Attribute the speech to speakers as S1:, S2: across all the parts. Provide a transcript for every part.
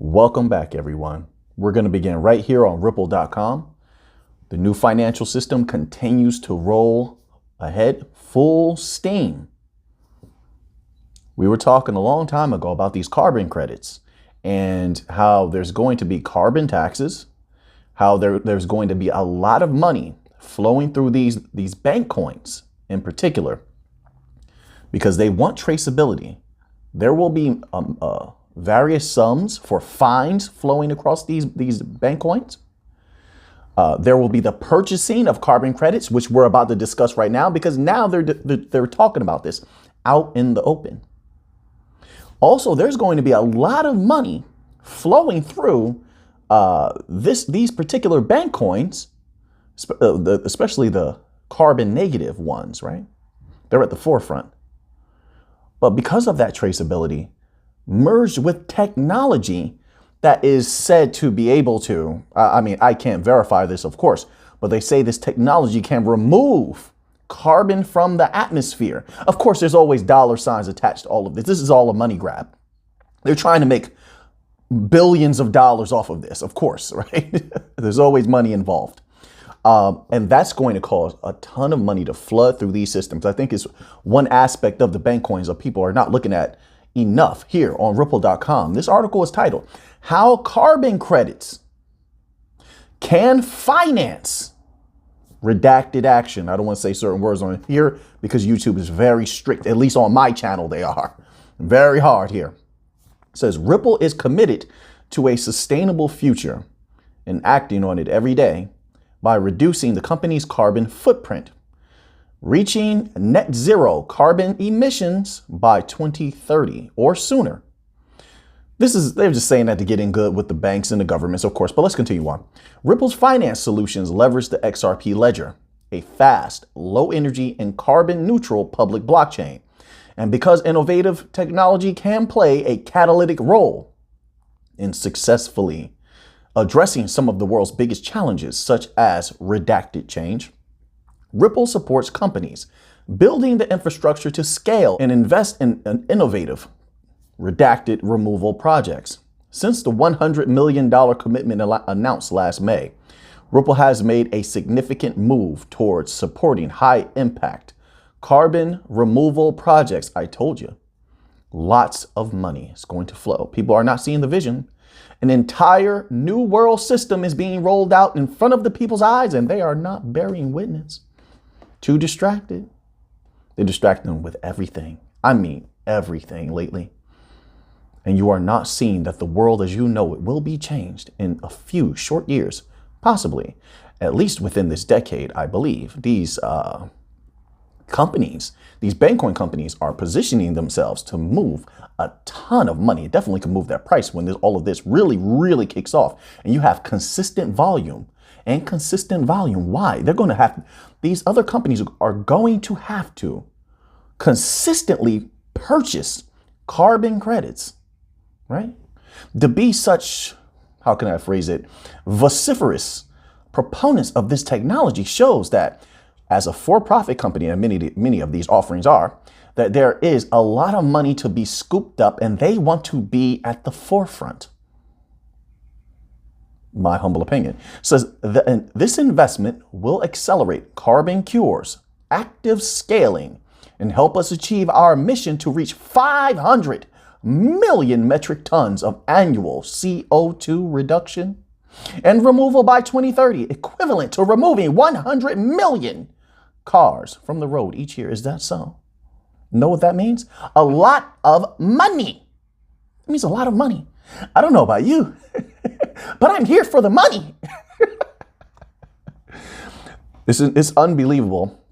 S1: Welcome back, everyone. We're going to begin right here on Ripple.com. The new financial system continues to roll ahead full steam. We were talking a long time ago about these carbon credits and how there's going to be carbon taxes, how there's going to be a lot of money flowing through these bank coins in particular, because they want traceability. There will be various sums for fines flowing across these bank coins. There will be the purchasing of carbon credits, which we're about to discuss right now, because now they're talking about this out in the open. Also, there's going to be a lot of money flowing through these particular bank coins, especially the carbon negative ones, right? They're at the forefront. But because of that traceability, merged with technology that is said to be able to, I can't verify this, of course, but they say this technology can remove carbon from the atmosphere. Of course, there's always dollar signs attached to all of this. This is all a money grab. They're trying to make billions of dollars off of this, of course, right? There's always money involved. And that's going to cause a ton of money to flood through these systems. I think it's one aspect of the bank coins that people are not looking at enough here on Ripple.com. This article is titled, "How Carbon Credits Can Finance Redacted Action." I don't want to say certain words on here because YouTube is very strict, at least on my channel they are. Very hard here. It says, Ripple is committed to a sustainable future and acting on it every day by reducing the company's carbon footprint, reaching net zero carbon emissions by 2030 or sooner. They're just saying that to get in good with the banks and the governments, of course, but let's continue on. Ripple's finance solutions leverage the XRP ledger, a fast, low energy and carbon neutral public blockchain. And because innovative technology can play a catalytic role in successfully addressing some of the world's biggest challenges, such as redacted change, Ripple supports companies building the infrastructure to scale and invest in innovative redacted removal projects. Since the $100 million commitment announced last May, Ripple has made a significant move towards supporting high impact carbon removal projects. I told you, lots of money is going to flow. People are not seeing the vision. An entire new world system is being rolled out in front of the people's eyes, and they are not bearing witness. Too distracted. They're distracting them with everything. I mean, everything lately. And you are not seeing that the world as you know it will be changed in a few short years, possibly, at least within this decade, I believe. These companies, these Bitcoin companies are positioning themselves to move a ton of money. It definitely can move that price when all of this really, really kicks off and you have consistent volume. And consistent volume. Why? They're going to have, these other companies are going to have to consistently purchase carbon credits, right? To be such, how can I phrase it, vociferous proponents of this technology shows that as a for-profit company, and many of these offerings are, that there is a lot of money to be scooped up and they want to be at the forefront. My humble opinion says that this investment will accelerate carbon cures, active scaling, and help us achieve our mission to reach 500 million metric tons of annual CO2 reduction and removal by 2030, equivalent to removing 100 million cars from the road each year. Is that so? Know what that means? A lot of money. It means a lot of money. I don't know about you, but I'm here for the money. It's unbelievable,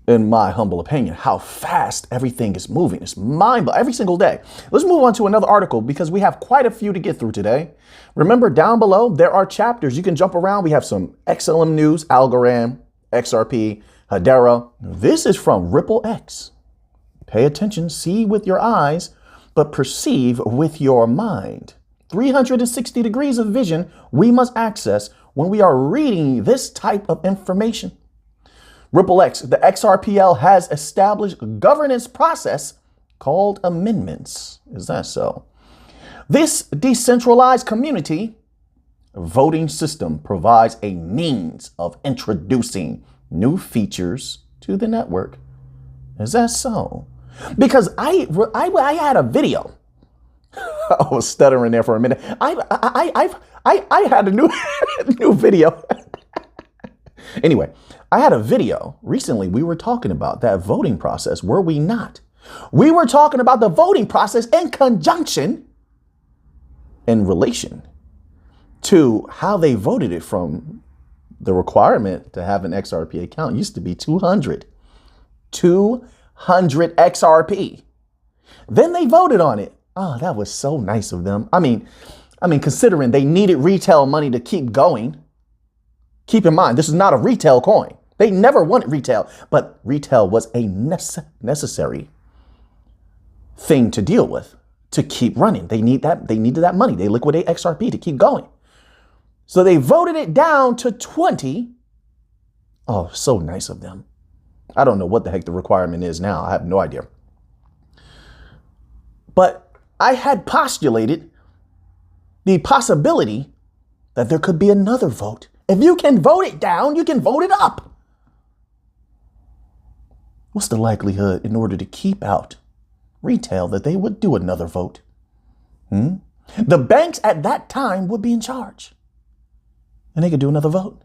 S1: in my humble opinion, how fast everything is moving. It's mind-blowing every single day. Let's move on to another article because we have quite a few to get through today. Remember, down below, there are chapters. You can jump around. We have some XLM news, Algorand, XRP, Hedera. This is from Ripple X. Pay attention, see with your eyes, but perceive with your mind. 360 degrees of vision we must access when we are reading this type of information. Ripple X, the XRPL has established a governance process called amendments. Is that so? This decentralized community voting system provides a means of introducing new features to the network. Is that so? Because I had a video. I was stuttering there for a minute. I had a new video. Anyway, I had a video recently. We were talking about that voting process, were we not? We were talking about the voting process in conjunction, in relation to how they voted it. From the requirement to have an XRP account used to be 200 XRP. Then they voted on it. Oh, that was so nice of them. I mean, considering they needed retail money to keep going. Keep in mind, this is not a retail coin. They never wanted retail, but retail was a necessary thing to deal with to keep running. They needed that money. They liquidate XRP to keep going. So they voted it down to 20. Oh, so nice of them. I don't know what the heck the requirement is now. I have no idea. But I had postulated the possibility that there could be another vote. If you can vote it down, you can vote it up. What's the likelihood, in order to keep out retail, that they would do another vote? The banks at that time would be in charge, and they could do another vote.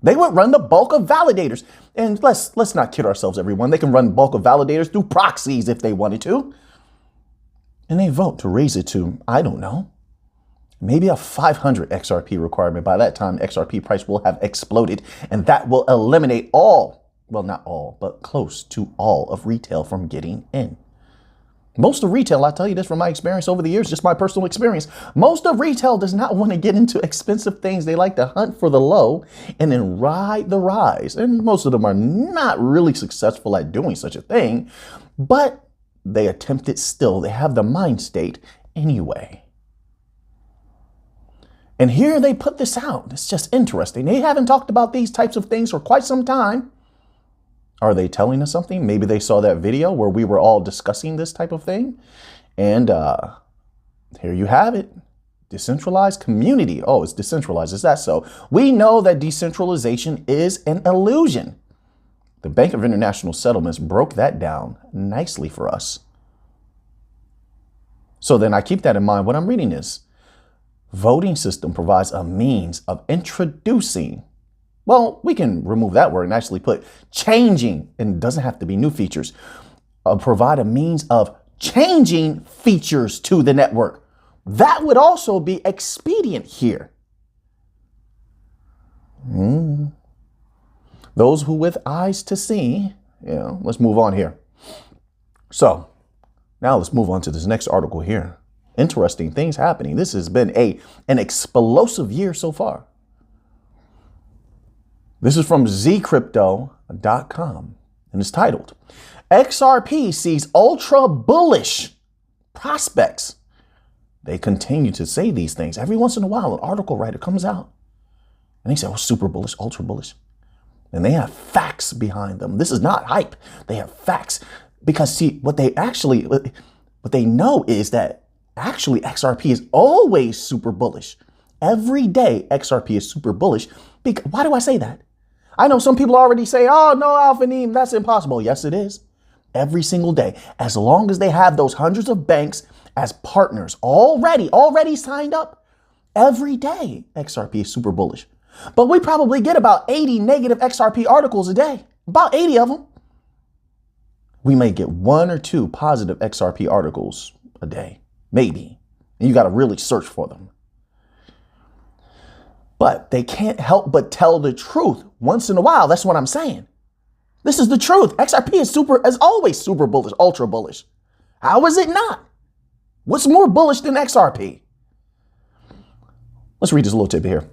S1: They would run the bulk of validators. And let's not kid ourselves, everyone. They can run bulk of validators through proxies if they wanted to. And they vote to raise it to, I don't know, maybe a 500 XRP requirement. By that time, XRP price will have exploded, and that will eliminate all, well, not all, but close to all of retail from getting in. Most of retail, I'll tell you this from my experience over the years, just my personal experience. Most of retail does not want to get into expensive things. They like to hunt for the low and then ride the rise. And most of them are not really successful at doing such a thing, but they attempt it still. They have the mind state anyway. And here they put this out. It's just interesting. They haven't talked about these types of things for quite some time. Are they telling us something? Maybe they saw that video where we were all discussing this type of thing. And here you have it. Decentralized community. Oh, it's decentralized. Is that so? We know that decentralization is an illusion. The Bank of International Settlements broke that down nicely for us. So then I keep that in mind when I'm reading this. Voting system provides a means of introducing, well, we can remove that word and actually put changing, and it doesn't have to be new features, provide a means of changing features to the network. That would also be expedient here. Those who with eyes to see, let's move on here. So now let's move on to this next article here. Interesting things happening. This has been an explosive year so far. This is from zcrypto.com, and it's titled, XRP sees ultra bullish prospects. They continue to say these things. Every once in a while, an article writer comes out and they say, oh, super bullish, ultra bullish. And they have facts behind them. This is not hype. They have facts because, see, what they know is that actually XRP is always super bullish. Every day, XRP is super bullish. Why do I say that? I know some people already say, oh, no, Alpha Neem, that's impossible. Yes, it is. Every single day, as long as they have those hundreds of banks as partners already signed up, every day, XRP is super bullish. But we probably get about 80 negative XRP articles a day, about 80 of them. We may get 1 or 2 positive XRP articles a day, maybe. And you got to really search for them. But they can't help but tell the truth once in a while. That's what I'm saying. This is the truth. XRP is always super bullish, ultra bullish. How is it not? What's more bullish than XRP? Let's read this little tip here.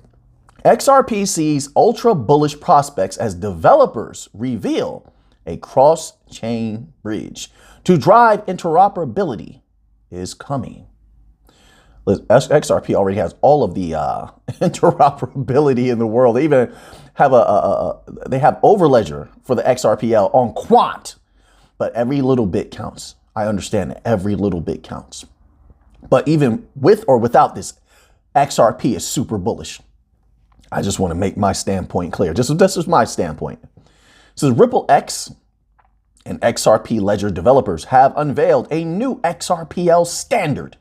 S1: XRP sees ultra bullish prospects as developers reveal a cross-chain bridge to drive interoperability is coming. XRP already has all of the interoperability in the world. They even have they have Overledger for the XRPL on Quant, but every little bit counts. I understand that every little bit counts. But even with or without this, XRP is super bullish. I just want to make my standpoint clear. This is my standpoint. It says Ripple X and XRP Ledger developers have unveiled a new XRPL standard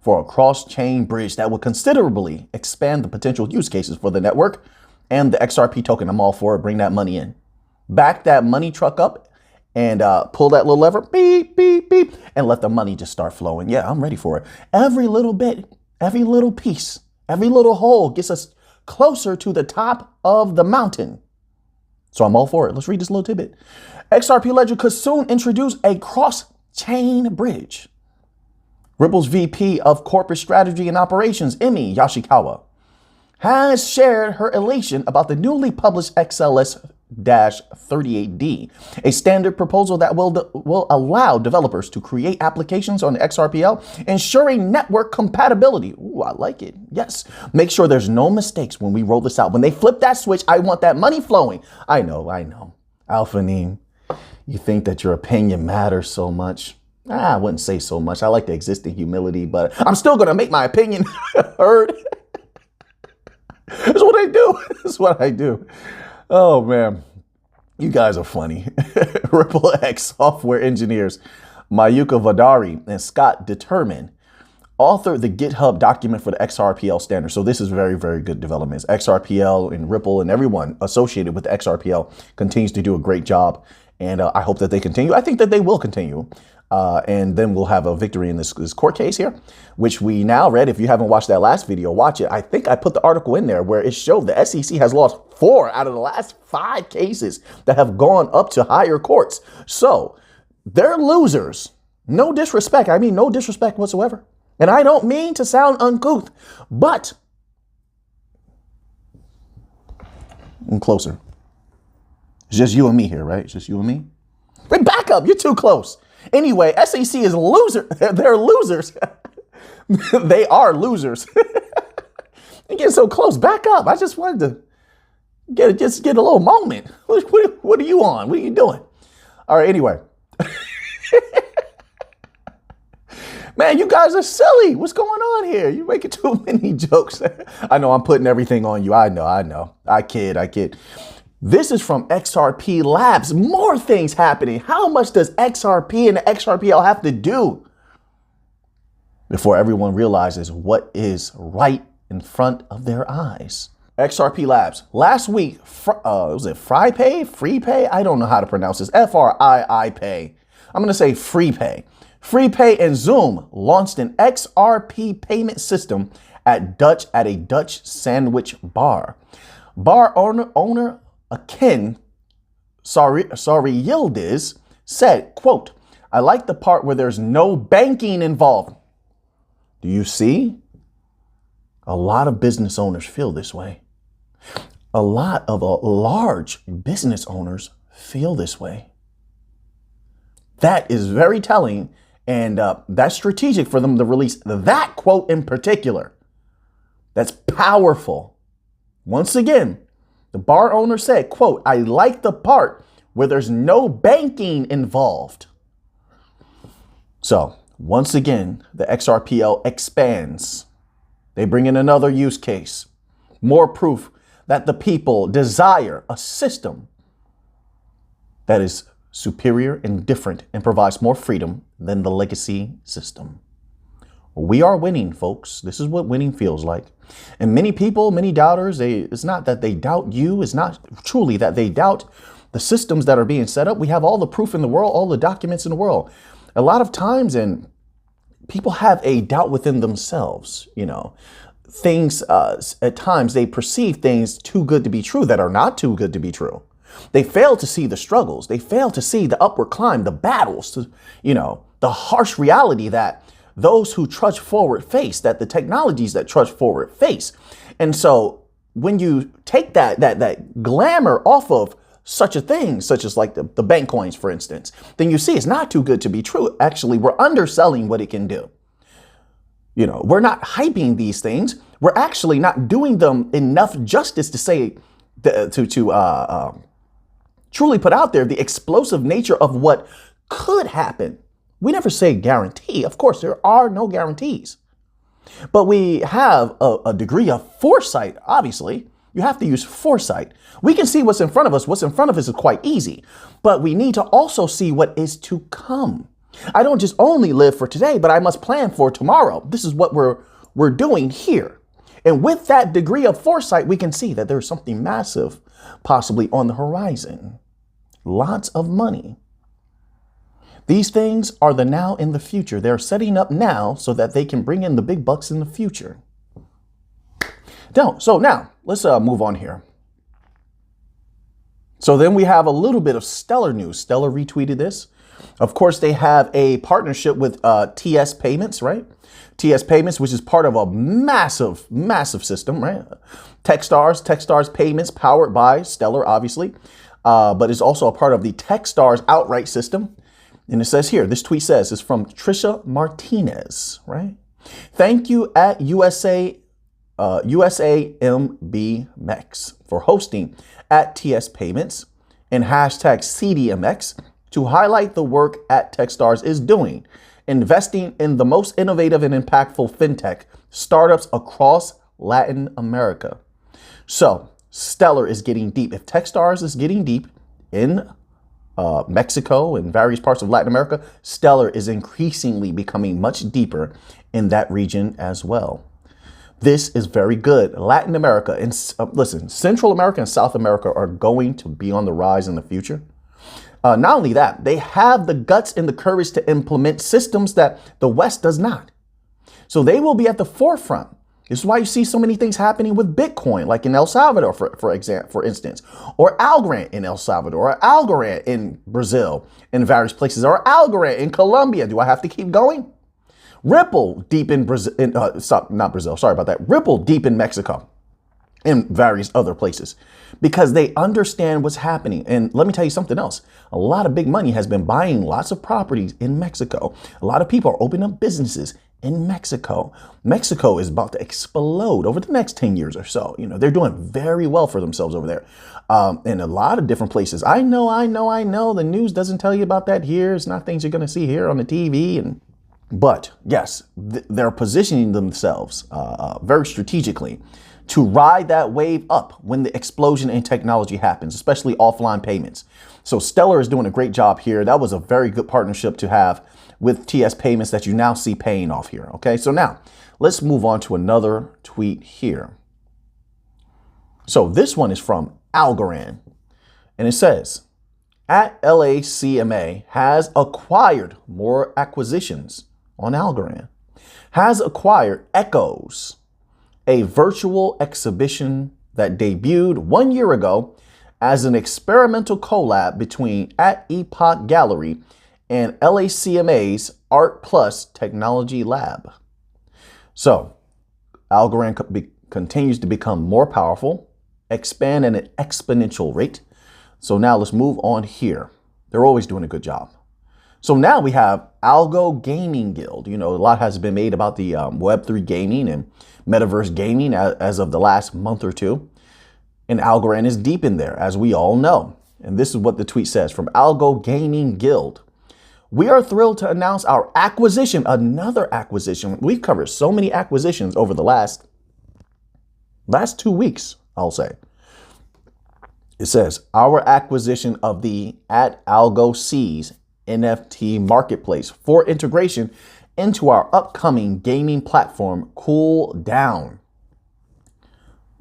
S1: for a cross-chain bridge that will considerably expand the potential use cases for the network and the XRP token. I'm all for it. Bring that money in. Back that money truck up and pull that little lever, beep, beep, beep, and let the money just start flowing. Yeah, I'm ready for it. Every little bit, every little piece, every little hole gets us closer to the top of the mountain. So I'm all for it. Let's read this little tidbit. XRP Ledger could soon introduce a cross-chain bridge. Ripple's VP of Corporate Strategy and Operations, Emi Yoshikawa, has shared her elation about the newly published XLS-38D, a standard proposal that will allow developers to create applications on the XRPL, ensuring network compatibility. Ooh, I like it. Yes. Make sure there's no mistakes when we roll this out. When they flip that switch, I want that money flowing. I know. Alphanim, you think that your opinion matters so much. I wouldn't say so much. I like to exist in humility, but I'm still going to make my opinion heard. That's what I do. That's what I do. Oh, man. You guys are funny. Ripple X software engineers Mayuka Vadari and Scott Determin authored the GitHub document for the XRPL standard. So this is very, very good developments. XRPL and Ripple and everyone associated with the XRPL continues to do a great job. And I hope that they continue. I think that they will continue. And then we'll have a victory in this court case here, which we now read. If you haven't watched that last video, watch it. I think I put the article in there where it showed the SEC has lost 4 out of the last 5 cases that have gone up to higher courts. So they're losers. No disrespect. I mean, no disrespect whatsoever. And I don't mean to sound uncouth, but I'm closer. It's just you and me here, right? It's just you and me. Wait, back up. You're too close. Anyway, SEC is loser. They're losers. They are losers. You're getting so close. Back up. I just wanted to get a little moment. What are you on? What are you doing? All right. Anyway. Man, you guys are silly. What's going on here? You're making too many jokes. I know I'm putting everything on you. I know. I kid. This is from XRP Labs. More things happening. How much does XRP and the XRPL have to do before everyone realizes what is right in front of their eyes? XRP Labs. Last week, was it FreePay? I don't know how to pronounce this. FRII Pay. I'm going to say FreePay. FreePay and Zoom launched an XRP payment system at a Dutch sandwich bar. Bar owner Akin Yildiz said, quote, "I like the part where there's no banking involved." Do you see? A lot of business owners feel this way. A lot of large business owners feel this way. That is very telling, and that's strategic for them to release that quote in particular. That's powerful. Once again, the bar owner said, quote, "I like the part where there's no banking involved." So once again, the XRPL expands. They bring in another use case, more proof that the people desire a system that is superior and different and provides more freedom than the legacy system. We are winning, folks. This is what winning feels like. And many people, many doubters, it's not that they doubt you. It's not truly that they doubt the systems that are being set up. We have all the proof in the world, all the documents in the world. A lot of times, and people have a doubt within themselves, things, at times they perceive things too good to be true that are not too good to be true. They fail to see the struggles. They fail to see the upward climb, the battles, the harsh reality that those who trudge forward face, that the technologies that trudge forward face. And so when you take that glamour off of such a thing, such as like the bank coins, for instance, then you see it's not too good to be true. Actually, we're underselling what it can do. We're not hyping these things. We're actually not doing them enough justice to say, truly put out there the explosive nature of what could happen We never say guarantee. Of course, there are no guarantees. But we have a degree of foresight, obviously. You have to use foresight. We can see what's in front of us. What's in front of us is quite easy. But we need to also see what is to come. I don't just only live for today, but I must plan for tomorrow. This is what we're doing here. And with that degree of foresight, we can see that there's something massive possibly on the horizon. Lots of money. These things are the now and the future. They're setting up now so that they can bring in the big bucks in the future. So now let's move on here. So then we have a little bit of Stellar news. Stellar retweeted this. Of course, they have a partnership with TS Payments, right? TS Payments, which is part of a massive, massive system, right? Techstars Payments, powered by Stellar, obviously, but it's also a part of the Techstars outright system. And it says here, this tweet says, it's from Trisha Martinez, right? Thank you at USAMB Mex for hosting at TS Payments and hashtag CDMX to highlight the work at Techstars is doing, investing in the most innovative and impactful fintech startups across Latin America. So Stellar is getting deep. If Techstars is getting deep in Mexico and various parts of Latin America, Stellar is increasingly becoming much deeper in that region as well. This is very good. Latin America and listen, Central America and South America are going to be on the rise in the future. Not only that, they have the guts and the courage to implement systems that the West does not. So they will be at the forefront. This is why you see so many things happening with Bitcoin, like in El Salvador, for instance, or Algorand in El Salvador, or Algorand in Brazil, in various places, or Algorand in Colombia. Do I have to keep going? Ripple deep in Brazil, not Brazil, sorry about that. Ripple deep in Mexico and various other places because they understand what's happening. And let me tell you something else. A lot of big money has been buying lots of properties in Mexico. A lot of people are opening up businesses in Mexico. Mexico is about to explode over the next 10 years or so. You know, they're doing very well for themselves over there in a lot of different places. I know. The news doesn't tell you about that here. It's not things you're going to see here on the TV. But yes, they're positioning themselves very strategically to ride that wave up when the explosion in technology happens, especially offline payments. So Stellar is doing a great job here. That was a very good partnership to have with TS Payments that you now see paying off here. Okay, so now let's move on to another tweet here. So this one is from Algorand, and it says, at LACMA has acquired more acquisitions on Algorand, has acquired Echoes, a virtual exhibition that debuted 1 year ago as an experimental collab between at Epoch Gallery and LACMA's Art Plus Technology Lab. So Algorand continues to become more powerful, expand at an exponential rate. So now let's move on here. They're always doing a good job. So now we have Algo Gaming Guild. You know, a lot has been made about the Web3 gaming and metaverse gaming as of the last month or two. And Algorand is deep in there, as we all know. And this is what the tweet says from Algo Gaming Guild. We are thrilled to announce our acquisition, another acquisition. We've covered so many acquisitions over the last 2 weeks, I'll say. It says our acquisition of the at Algo C's NFT marketplace for integration into our upcoming gaming platform, Cool Down.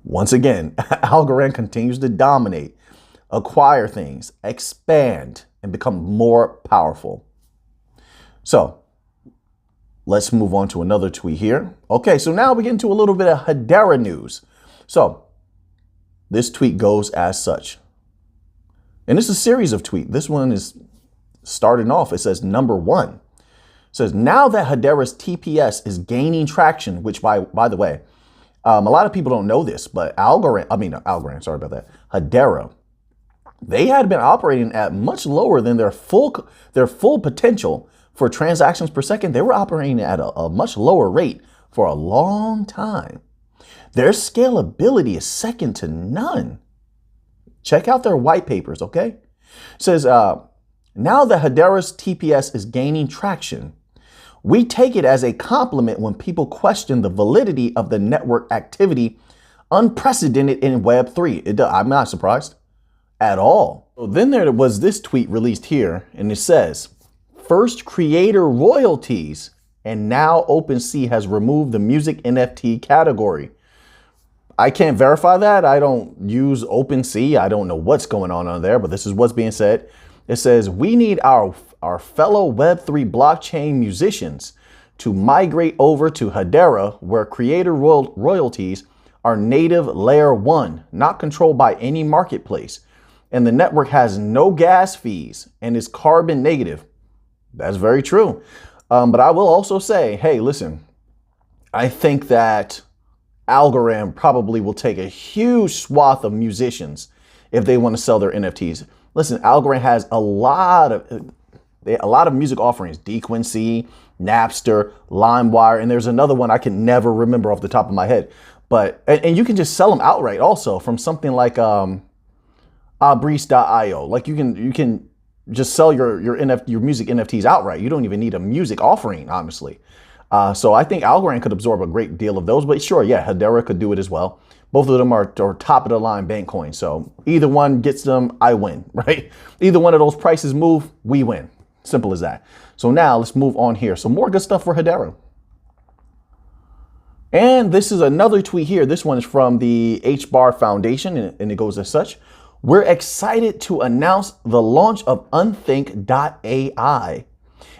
S1: Once again, Algorand continues to dominate, acquire things, expand, and become more powerful. So let's move on to another tweet here. Okay, so now we get into a little bit of Hedera news. So this tweet goes as such. And it's a series of tweets. This one is starting off. It says number 1. It says, now that Hedera's TPS is gaining traction, which by the way, a lot of people don't know this, but Algorand, sorry about that. Hedera, they had been operating at much lower than their full potential for transactions per second. They were operating at a much lower rate for a long time. Their scalability is second to none. Check out their white papers, okay? It says, Now that Hedera's TPS is gaining traction, we take it as a compliment when people question the validity of the network activity unprecedented in Web3. I'm not surprised at all. So then there was this tweet released here, and it says, first creator royalties, and now OpenSea has removed the music NFT category. I can't verify that. I don't use OpenSea. I don't know what's going on there, but this is what's being said. It says, we need our fellow Web3 blockchain musicians to migrate over to Hedera, where creator royalties are native layer 1, not controlled by any marketplace. And the network has no gas fees and is carbon negative. That's very true. But I will also say, hey, listen, I think that Algorand probably will take a huge swath of musicians if they want to sell their NFTs. Listen, Algorand has a lot of music offerings, DQuincy, Napster, LimeWire, and there's another one I can never remember off the top of my head. But and you can just sell them outright also from something like Abris.io. Like you can just sell your music NFTs outright. You don't even need a music offering, honestly. So I think Algorand could absorb a great deal of those, but sure, yeah, Hedera could do it as well. Both of them are top of the line bank coins. So either one gets them, I win, right? Either one of those prices move, we win. Simple as that. So now let's move on here. So more good stuff for Hedera. And this is another tweet here. This one is from the HBAR Foundation, and it goes as such. We're excited to announce the launch of Unthink.ai,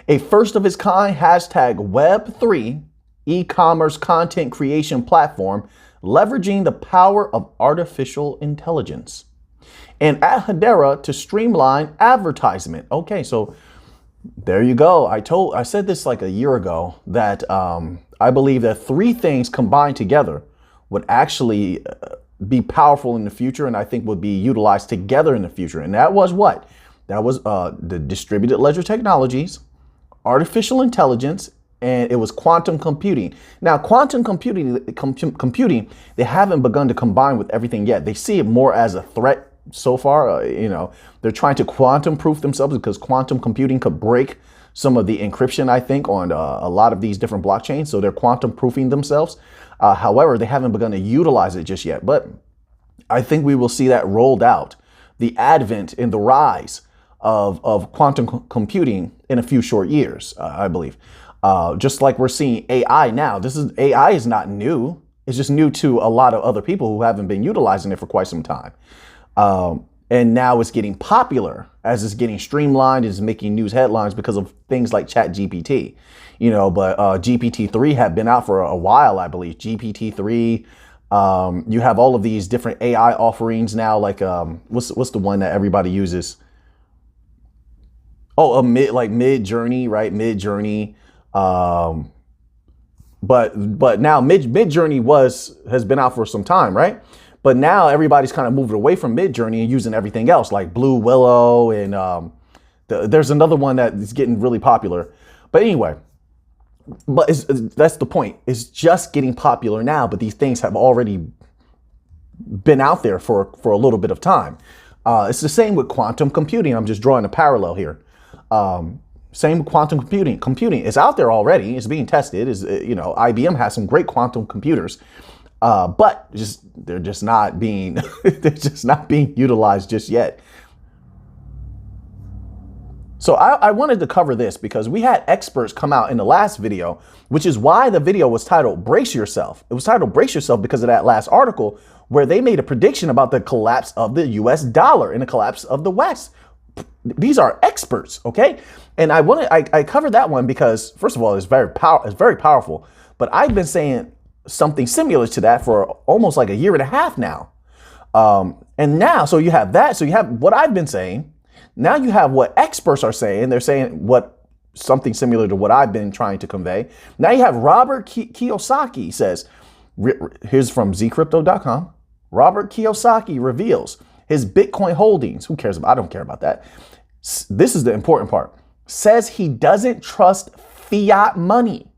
S1: a first of its kind #Web3 e-commerce content creation platform leveraging the power of artificial intelligence. And at Hedera to streamline advertisement. Okay, so there you go. I said this like a year ago that I believe that 3 things combined together would actually be powerful in the future, and I think would be utilized together in the future. And that was what? That was the distributed ledger technologies, artificial intelligence, and it was quantum computing. Now, quantum computing, they haven't begun to combine with everything yet. They see it more as a threat so far. They're trying to quantum proof themselves because quantum computing could break some of the encryption, I think, on a lot of these different blockchains. So they're quantum proofing themselves. However, they haven't begun to utilize it just yet. But I think we will see that rolled out, the advent and the rise of quantum computing in a few short years, I believe. Just like we're seeing AI now. AI is not new. It's just new to a lot of other people who haven't been utilizing it for quite some time. And now it's getting popular as it's getting streamlined, it's making news headlines because of things like ChatGPT. But GPT-3 had been out for a while, I believe. GPT-3, you have all of these different AI offerings now, like what's the one that everybody uses? Oh, Mid-Journey, right? Mid-Journey. But now Mid-Journey has been out for some time, right? But now everybody's kind of moved away from Mid-Journey and using everything else like Blue Willow, and there's another one that is getting really popular. But anyway, that's the point. It's just getting popular now, but these things have already been out there for a little bit of time. It's the same with quantum computing. I'm just drawing a parallel here. Same with quantum computing. Computing is out there already. It's being tested. IBM has some great quantum computers, but they're just not being utilized just yet. So I wanted to cover this because we had experts come out in the last video, which is why the video was titled Brace Yourself. It was titled Brace Yourself because of that last article where they made a prediction about the collapse of the US dollar and the collapse of the West. These are experts, okay? And I covered that one because, first of all, it's very powerful. But I've been saying something similar to that for almost like a year and a half now. And now, so you have that. So you have what I've been saying. Now you have what experts are saying. They're saying something similar to what I've been trying to convey. Now you have Robert Kiyosaki says, here's from zcrypto.com. Robert Kiyosaki reveals his Bitcoin holdings. Who cares about? I don't care about that. This is the important part. Says he doesn't trust fiat money.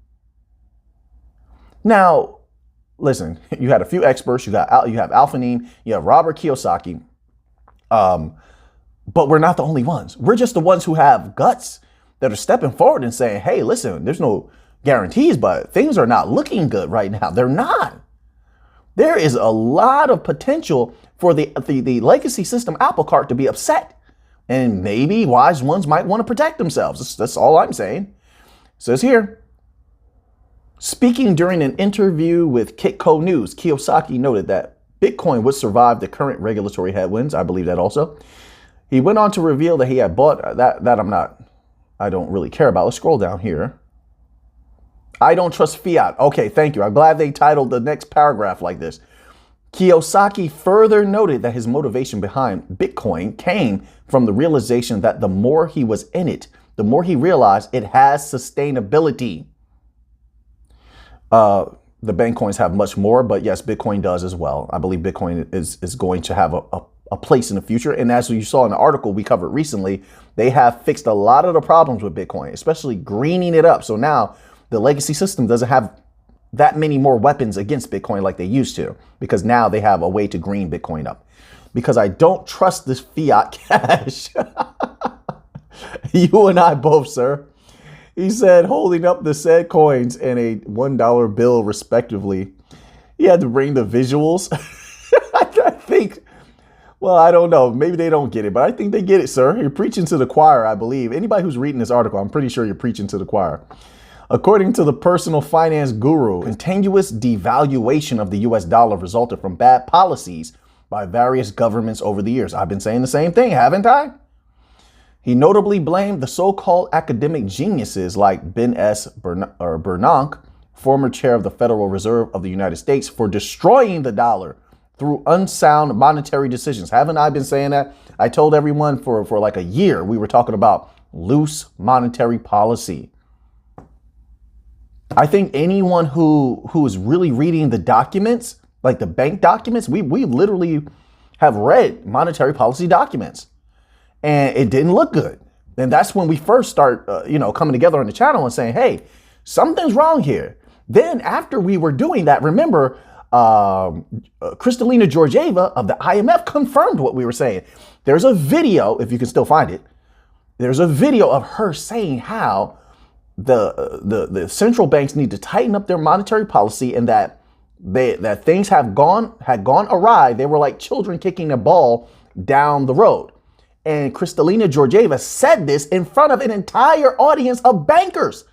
S1: Now, listen, you had a few experts. You have Alphanim, you have Robert Kiyosaki. But we're not the only ones. We're just the ones who have guts that are stepping forward and saying, hey, listen, there's no guarantees, but things are not looking good right now. They're not. There is a lot of potential for the legacy system apple cart to be upset. And maybe wise ones might want to protect themselves. That's all I'm saying. It says here, speaking during an interview with Kitco News, Kiyosaki noted that Bitcoin would survive the current regulatory headwinds. I believe that also. He went on to reveal that he had bought I don't really care about. Let's scroll down here. I don't trust fiat. Okay, thank you. I'm glad they titled the next paragraph like this. Kiyosaki further noted that his motivation behind Bitcoin came from the realization that the more he was in it, the more he realized it has sustainability. The bank coins have much more, but yes, Bitcoin does as well. I believe Bitcoin is going to have a place in the future. And as you saw in the article we covered recently, they have fixed a lot of the problems with Bitcoin, especially greening it up. So now the legacy system doesn't have that many more weapons against Bitcoin like they used to, because now they have a way to green Bitcoin up. Because I don't trust this fiat cash. You and I both, sir. He said, holding up the said coins and a $1 bill respectively. He had to bring the visuals. I think, well, I don't know. Maybe they don't get it, but I think they get it, sir. You're preaching to the choir, I believe. Anybody who's reading this article, I'm pretty sure you're preaching to the choir. According to the personal finance guru, continuous devaluation of the US dollar resulted from bad policies by various governments over the years. I've been saying the same thing, haven't I? He notably blamed the so-called academic geniuses like Ben S. Bernanke, former chair of the Federal Reserve of the United States, for destroying the dollar through unsound monetary decisions. Haven't I been saying that? I told everyone for like a year we were talking about loose monetary policy. I think anyone who is really reading the documents, like the bank documents, we literally have read monetary policy documents. And it didn't look good. And that's when we first start, coming together on the channel and saying, hey, something's wrong here. Then after we were doing that, remember, Kristalina Georgieva of the IMF confirmed what we were saying. There's a video, if you can still find it. There's a video of her saying how the central banks need to tighten up their monetary policy, and that things had gone awry. They were like children kicking a ball down the road. And Kristalina Georgieva said this in front of an entire audience of bankers,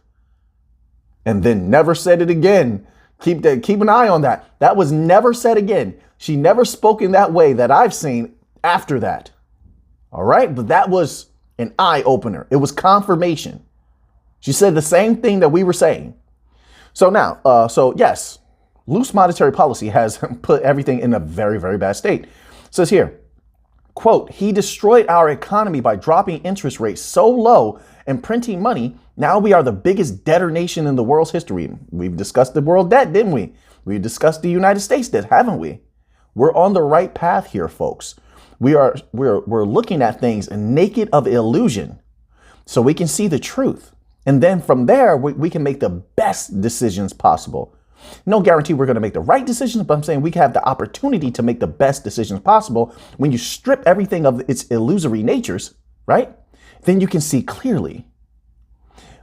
S1: and then never said it again. Keep an eye on that. That was never said again. She never spoke in that way that I've seen after that. All right. But that was an eye opener. It was confirmation. She said the same thing that we were saying. So now, yes, loose monetary policy has put everything in a very, very bad state. It says here, quote, he destroyed our economy by dropping interest rates so low and printing money. Now we are the biggest debtor nation in the world's history. We've discussed the world debt, didn't we? We discussed the United States debt, haven't we? We're on the right path here, folks. We're looking at things naked of illusion so we can see the truth. And then from there, we can make the best decisions possible. No guarantee we're going to make the right decisions, but I'm saying we can have the opportunity to make the best decisions possible. When you strip everything of its illusory natures, right? Then you can see clearly.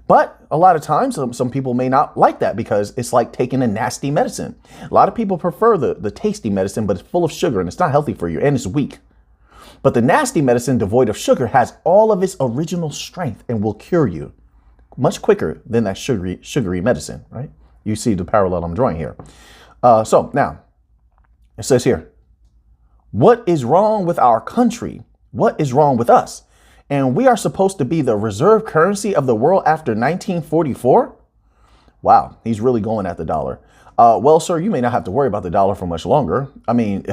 S1: But a lot of times, some people may not like that because it's like taking a nasty medicine. A lot of people prefer the tasty medicine, but it's full of sugar and it's not healthy for you and it's weak. But the nasty medicine devoid of sugar has all of its original strength and will cure you much quicker than that sugary medicine, right? You see the parallel I'm drawing here. So now it says here, what is wrong with our country? What is wrong with us? And we are supposed to be the reserve currency of the world after 1944? Wow, he's really going at the dollar. Well, sir, you may not have to worry about the dollar for much longer. I mean,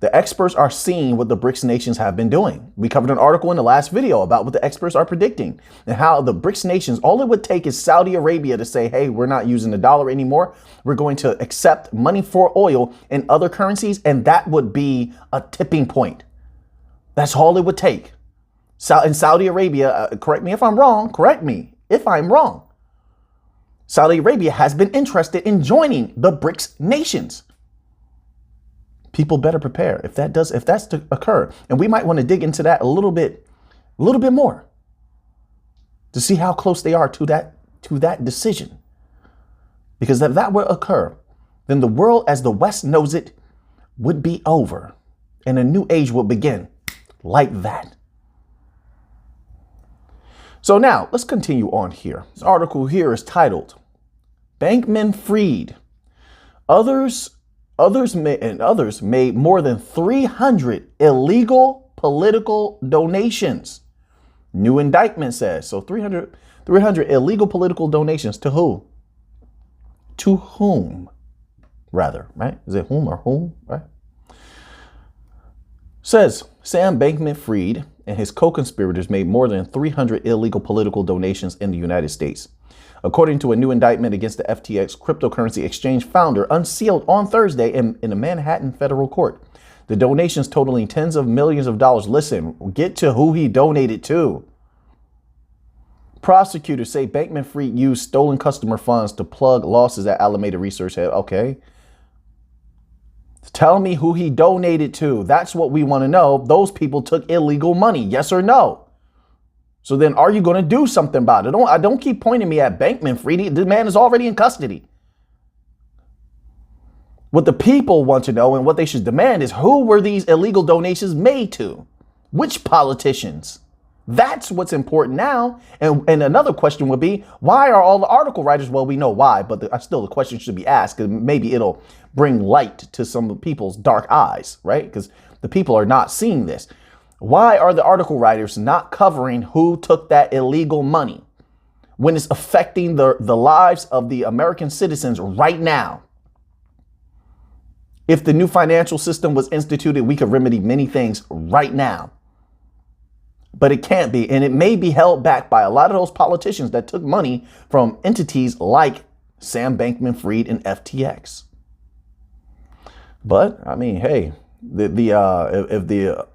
S1: the experts are seeing what the BRICS nations have been doing. We covered an article in the last video about what the experts are predicting and how the BRICS nations, all it would take is Saudi Arabia to say, hey, we're not using the dollar anymore. We're going to accept money for oil in other currencies. And that would be a tipping point. That's all it would take. In Saudi Arabia, correct me if I'm wrong. Correct me if I'm wrong. Saudi Arabia has been interested in joining the BRICS nations. People better prepare if that's to occur. And we might want to dig into that a little bit A little bit more to see how close they are to that decision. Because if that were to occur, then the world as the West knows it would be over and a new age would begin like that. So now let's continue on here. This article here is titled Bankman-Fried. Others made more than 300 illegal political donations. New indictment says. So 300 illegal political donations to who? To whom? Rather, right? Is it whom or whom, right? Says Sam Bankman-Fried and his co-conspirators made more than 300 illegal political donations in the United States. According to a new indictment against the FTX cryptocurrency exchange founder unsealed on Thursday in a Manhattan federal court. The donations totaling tens of millions of dollars. Listen, get to who he donated to. Prosecutors say Bankman-Fried used stolen customer funds to plug losses at Alameda Research. Okay. Tell me who he donated to. That's what we want to know. Those people took illegal money. Yes or no? So then are you going to do something about it? Don't keep pointing me at Bankman-Fried. The man is already in custody. What the people want to know and what they should demand is who were these illegal donations made to? Which politicians? That's what's important now. And another question would be, why are all the article writers? Well, we know why, but still the question should be asked because maybe it'll bring light to some people's dark eyes, right? Because the people are not seeing this. Why are the article writers not covering who took that illegal money when it's affecting the lives of the American citizens right now? If the new financial system was instituted, we could remedy many things right now. But it can't be. And it may be held back by a lot of those politicians that took money from entities like Sam Bankman-Fried and FTX. But I mean, hey, if the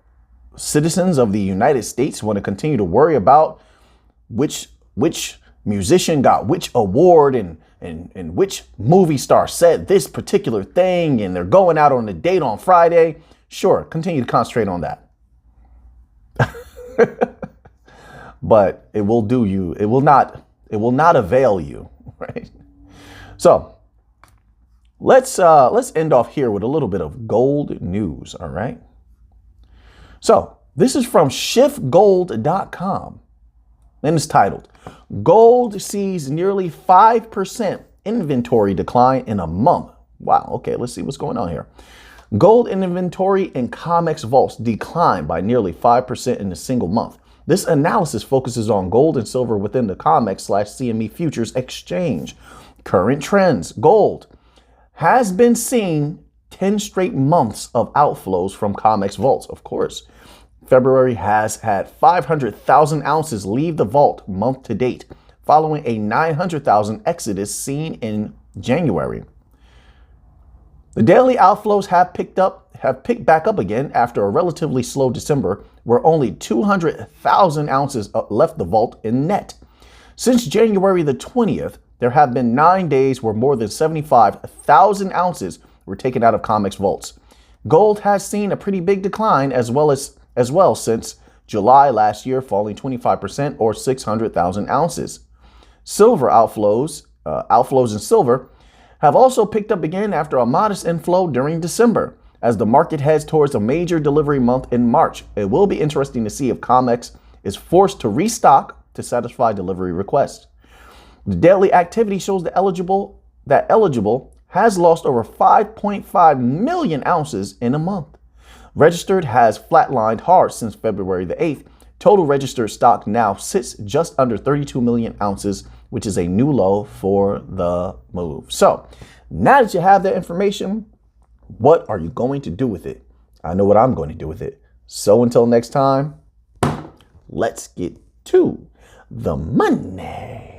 S1: citizens of the United States want to continue to worry about which musician got which award and which movie star said this particular thing and they're going out on a date on Friday, sure, continue to concentrate on that. But it will do you. It will not avail you, right? So let's end off here with a little bit of gold news. All right. So this is from shiftgold.com and it's titled Gold Sees Nearly 5% Inventory Decline in a Month. Wow. Okay. Let's see what's going on here. Gold inventory in COMEX vaults declined by nearly 5% in a single month. This analysis focuses on gold and silver within the COMEX/CME futures exchange. Current trends. Gold has been seeing 10 straight months of outflows from COMEX vaults. Of course, February has had 500,000 ounces leave the vault month to date, following a 900,000 exodus seen in January. The daily outflows have picked back up again after a relatively slow December, where only 200,000 ounces left the vault in net. Since January the 20th, there have been 9 days where more than 75,000 ounces were taken out of COMEX vaults. Gold has seen a pretty big decline as well since July last year, falling 25% or 600,000 ounces. Silver outflows in silver have also picked up again after a modest inflow during December, as the market heads towards a major delivery month in March. It will be interesting to see if COMEX is forced to restock to satisfy delivery requests. The daily activity shows that eligible has lost over 5.5 million ounces in a month. Registered has flatlined hard since February the 8th. Total registered stock now sits just under 32 million ounces, which is a new low for the move. So now that you have that information, what are you going to do with it? I know what I'm going to do with it. So until next time, let's get to the money.